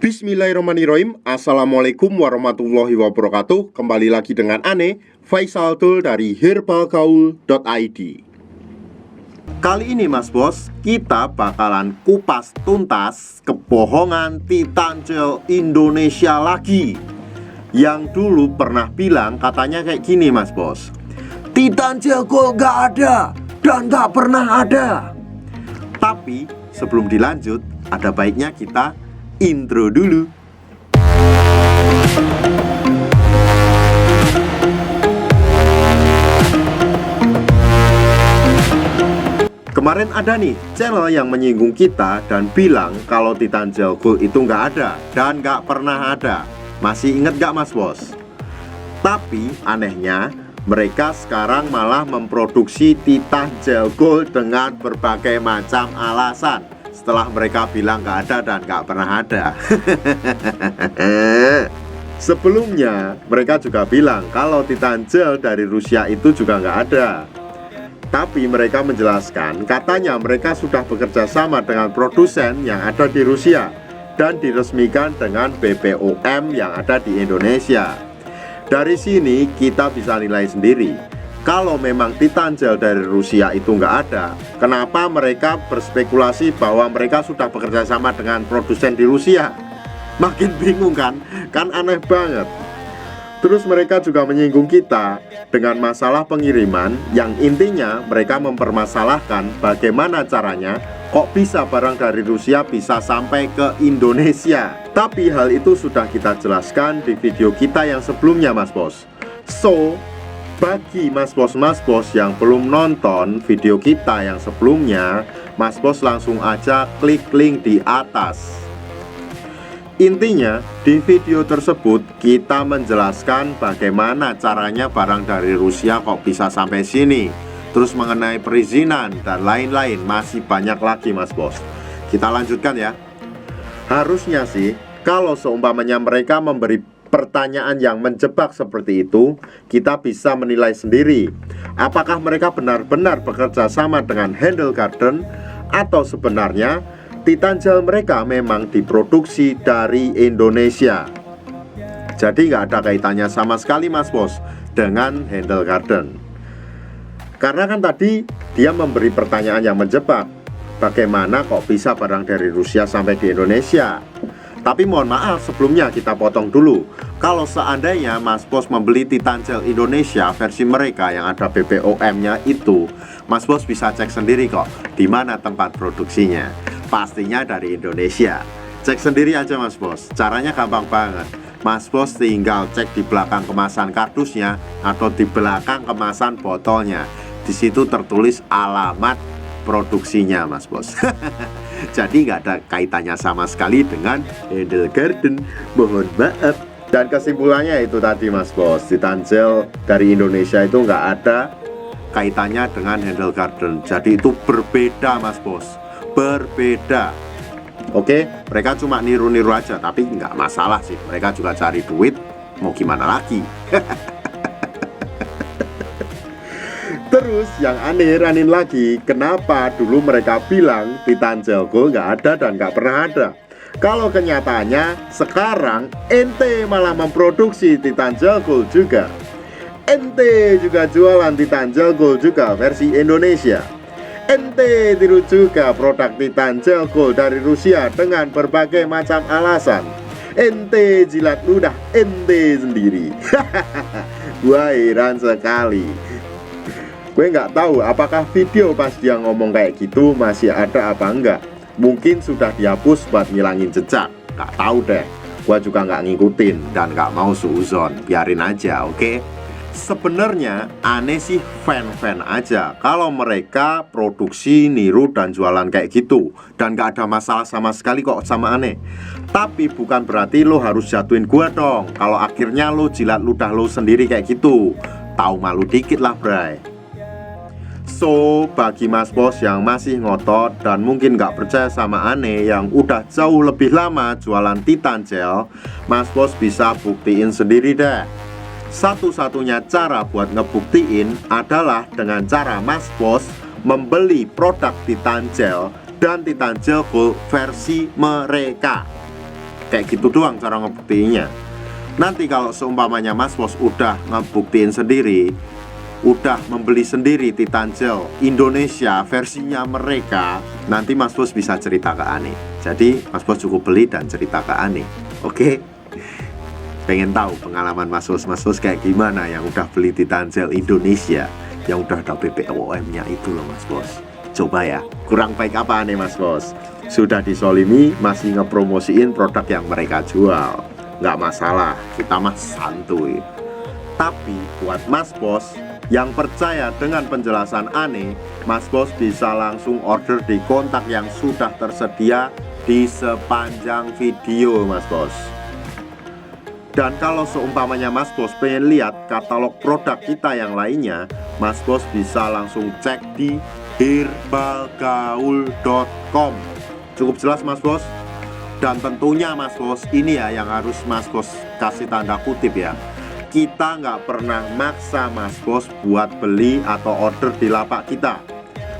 Bismillahirrahmanirrahim. Assalamualaikum warahmatullahi wabarakatuh. Kembali lagi dengan Ane Faisal Tul dari herbalgaul.id. Kali ini Mas Bos, kita bakalan kupas tuntas kebohongan Titan Gel Indonesia lagi. Yang dulu pernah bilang katanya kayak gini Mas Bos, Titan Gel Gold gak ada dan gak pernah ada. Tapi sebelum dilanjut, ada baiknya kita intro dulu. Kemarin ada nih channel yang menyinggung kita dan bilang kalau Titan Gel Gold itu nggak ada dan nggak pernah ada. Masih inget nggak Mas Bos? Tapi anehnya mereka sekarang malah memproduksi Titan Gel Gold dengan berbagai macam alasan. Setelah mereka bilang nggak ada dan nggak pernah ada. Sebelumnya mereka juga bilang kalau Titan Gel dari Rusia itu juga nggak ada. Tapi mereka menjelaskan katanya mereka sudah bekerja sama dengan produsen yang ada di Rusia dan diresmikan dengan BPOM yang ada di Indonesia. Dari sini kita bisa nilai sendiri, kalau memang Titan Gel dari Rusia itu nggak ada, kenapa mereka berspekulasi bahwa mereka sudah bekerja sama dengan produsen di Rusia? Makin bingung kan? Kan aneh banget. Terus mereka juga menyinggung kita dengan masalah pengiriman, yang intinya mereka mempermasalahkan bagaimana caranya kok bisa barang dari Rusia bisa sampai ke Indonesia. Tapi hal itu sudah kita jelaskan di video kita yang sebelumnya Mas Bos. So, bagi Mas Bos yang belum nonton video kita yang sebelumnya, Mas Bos langsung aja klik link di atas. Intinya, di video tersebut kita menjelaskan bagaimana caranya barang dari Rusia kok bisa sampai sini. Terus mengenai perizinan dan lain-lain, masih banyak lagi Mas Bos. Kita lanjutkan ya. Harusnya sih, kalau seumpamanya mereka memberi pertanyaan yang menjebak seperti itu, kita bisa menilai sendiri apakah mereka benar-benar bekerja sama dengan Handle Garden atau sebenarnya Titan Gel mereka memang diproduksi dari Indonesia. Jadi nggak ada kaitannya sama sekali Mas Bos dengan Handle Garden. Karena kan tadi dia memberi pertanyaan yang menjebak, bagaimana kok bisa barang dari Rusia sampai di Indonesia. Tapi mohon maaf sebelumnya kita potong dulu. Kalau seandainya Mas Bos membeli Titan Gel Indonesia versi mereka yang ada BPOM-nya itu, Mas Bos bisa cek sendiri kok di mana tempat produksinya. Pastinya dari Indonesia. Cek sendiri aja Mas Bos. Caranya gampang banget. Mas Bos tinggal cek di belakang kemasan kardusnya atau di belakang kemasan botolnya. Di situ tertulis alamat produksinya Mas Bos. Jadi nggak ada kaitannya sama sekali dengan Handle Garden. Mohon maaf. Dan kesimpulannya itu tadi Mas Bos, Titan Gel dari Indonesia itu nggak ada kaitannya dengan Handle Garden. Jadi itu berbeda Mas Bos, berbeda. Oke, mereka cuma niru-niru aja, tapi nggak masalah sih. Mereka juga cari duit, mau gimana lagi. Terus yang aneh-aneh lagi, kenapa dulu mereka bilang Titan Gel Gold nggak ada dan nggak pernah ada? Kalau kenyataannya sekarang ente malah memproduksi Titan Gel Gold juga. Ente juga jualan Titan Gel Gold juga versi Indonesia. Ente tiru juga produk Titan Gel Gold dari Rusia dengan berbagai macam alasan. Ente jilat ludah ente sendiri. Gua heran sekali. Gue nggak tahu apakah video pas dia ngomong kayak gitu masih ada apa enggak. Mungkin sudah dihapus buat ngilangin jejak. Nggak tahu deh. Gua juga nggak ngikutin dan nggak mau suuzon. Biarin aja, oke? Sebenarnya aneh sih fan-fan aja kalau mereka produksi, niru, dan jualan kayak gitu. Dan gak ada masalah sama sekali kok sama aneh. Tapi bukan berarti lo harus jatuhin gua dong kalau akhirnya lo jilat ludah lo sendiri kayak gitu. Tahu malu dikit lah bray. So, bagi Mas Bos yang masih ngotot dan mungkin gak percaya sama aneh yang udah jauh lebih lama jualan Titan Gel, Mas Bos bisa buktiin sendiri deh. Satu-satunya cara buat ngebuktiin adalah dengan cara Mas Bos membeli produk Titan Gel dan Titan Gel Gold versi mereka. Kayak gitu doang cara ngebuktiinnya. Nanti kalau seumpamanya Mas Bos udah ngebuktiin sendiri, udah membeli sendiri Titan Gel Indonesia versinya mereka, nanti Mas Bos bisa cerita ke Ane. Jadi Mas Bos cukup beli dan cerita ke Ane. Oke? Pengen tahu pengalaman Mas Bos kayak gimana yang udah beli Titan Gel Indonesia, yang udah ada BPOM-nya itu loh Mas Bos. Coba ya, kurang baik apa nih Mas Bos? Sudah disolimi masih ngepromosiin produk yang mereka jual. Nggak masalah, kita mah santuy. Tapi buat Mas Bos yang percaya dengan penjelasan Ane, Mas Bos bisa langsung order di kontak yang sudah tersedia di sepanjang video Mas Bos. Dan kalau seumpamanya Mas Bos pengen lihat katalog produk kita yang lainnya, Mas Bos bisa langsung cek di herbalgaul.com. Cukup jelas Mas Bos? Dan tentunya Mas Bos, ini ya yang harus Mas Bos kasih tanda kutip ya. Kita nggak pernah maksa Mas Bos buat beli atau order di lapak kita.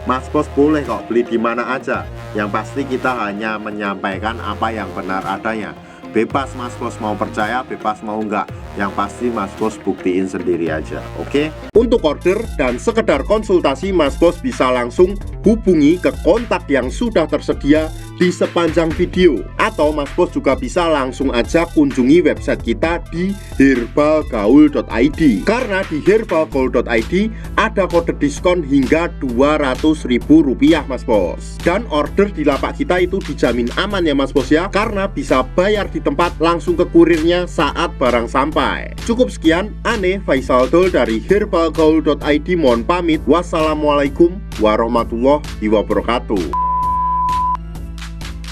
Mas Bos boleh kok beli di mana aja. Yang pasti kita hanya menyampaikan apa yang benar adanya. Bebas Mas Bos mau percaya, bebas mau enggak. Yang pasti Mas Bos buktiin sendiri aja, oke? Untuk order dan sekedar konsultasi, Mas Bos bisa langsung hubungi ke kontak yang sudah tersedia di sepanjang video. Atau Mas Bos juga bisa langsung aja kunjungi website kita di herbalgaul.id. Karena di herbalgaul.id ada kode diskon hingga Rp200.000 Mas Bos. Dan order di lapak kita itu dijamin aman ya Mas Bos ya, karena bisa bayar di tempat langsung ke kurirnya saat barang sampai. Cukup sekian, Ane Faisal Dol dari herbalgaul.id mohon pamit. Wassalamualaikum warahmatullahi wabarakatuh.